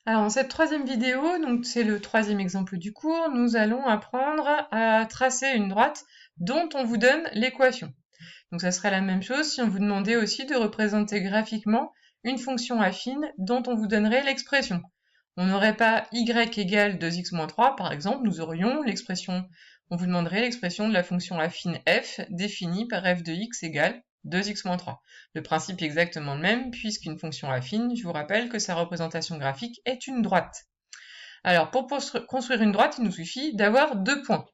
Alors, dans cette troisième vidéo, donc c'est le troisième exemple du cours, nous allons apprendre à tracer une droite dont on vous donne l'équation. Donc ça serait la même chose si on vous demandait aussi de représenter graphiquement une fonction affine dont on vous donnerait l'expression. On n'aurait pas y égale 2x moins 3, par exemple, nous aurions l'expression, on vous demanderait l'expression de la fonction affine f définie par f de x égale 2x moins 3. Le principe est exactement le même, puisqu'une fonction affine, je vous rappelle que sa représentation graphique est une droite. Alors, pour construire une droite, il nous suffit d'avoir deux points.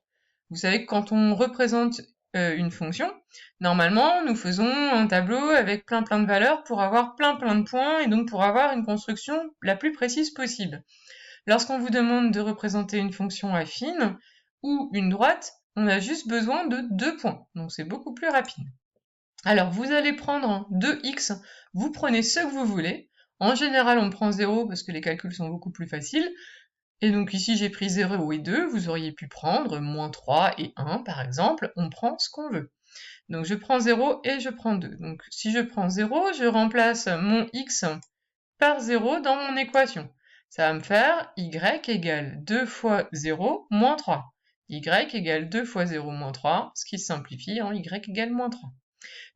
Vous savez que quand on représente une fonction, normalement, nous faisons un tableau avec plein de valeurs pour avoir plein de points et donc pour avoir une construction la plus précise possible. Lorsqu'on vous demande de représenter une fonction affine ou une droite, on a juste besoin de deux points, donc c'est beaucoup plus rapide. Alors, vous allez prendre 2x, vous prenez ce que vous voulez. En général, on prend 0 parce que les calculs sont beaucoup plus faciles. Et donc ici, j'ai pris 0 et 2, vous auriez pu prendre moins 3 et 1, par exemple. On prend ce qu'on veut. Donc je prends 0 et je prends 2. Donc si je prends 0, je remplace mon x par 0 dans mon équation. Ça va me faire y égale 2 fois 0 moins 3. Y égale 2 fois 0 moins 3, ce qui se simplifie en y égale moins 3.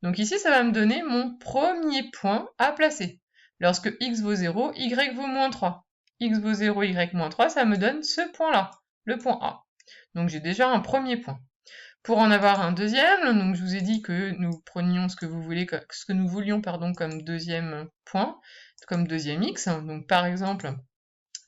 Donc ici, ça va me donner mon premier point à placer. Lorsque x vaut 0, y vaut moins 3. X vaut 0, y moins 3, ça me donne ce point-là, le point A. Donc j'ai déjà un premier point. Pour en avoir un deuxième, donc je vous ai dit que nous prenions ce que nous voulions comme deuxième point, comme deuxième x. Donc par exemple,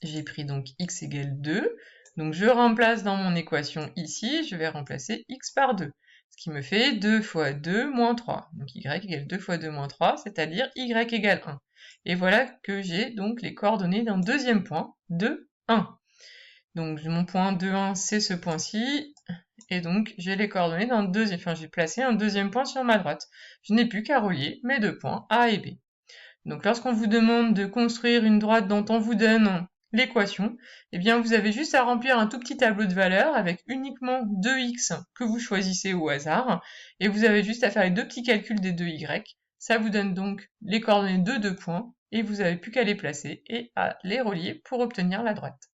j'ai pris donc x égale 2. Donc je remplace dans mon équation ici, je vais remplacer x par 2. Ce qui me fait 2 fois 2 moins 3. Donc y égale 2 fois 2 moins 3, c'est-à-dire y égale 1. Et voilà que j'ai donc les coordonnées d'un deuxième point, 2, 1. Donc mon point 2, 1, c'est ce point-ci. Et donc j'ai les coordonnées d'un deuxième, enfin j'ai placé un deuxième point sur ma droite. Je n'ai plus qu'à relier mes deux points A et B. Donc lorsqu'on vous demande de construire une droite dont on vous donne l'équation, eh bien vous avez juste à remplir un tout petit tableau de valeurs avec uniquement 2x que vous choisissez au hasard, et vous avez juste à faire les deux petits calculs des 2y. Ça vous donne donc les coordonnées de deux points, et vous n'avez plus qu'à les placer et à les relier pour obtenir la droite.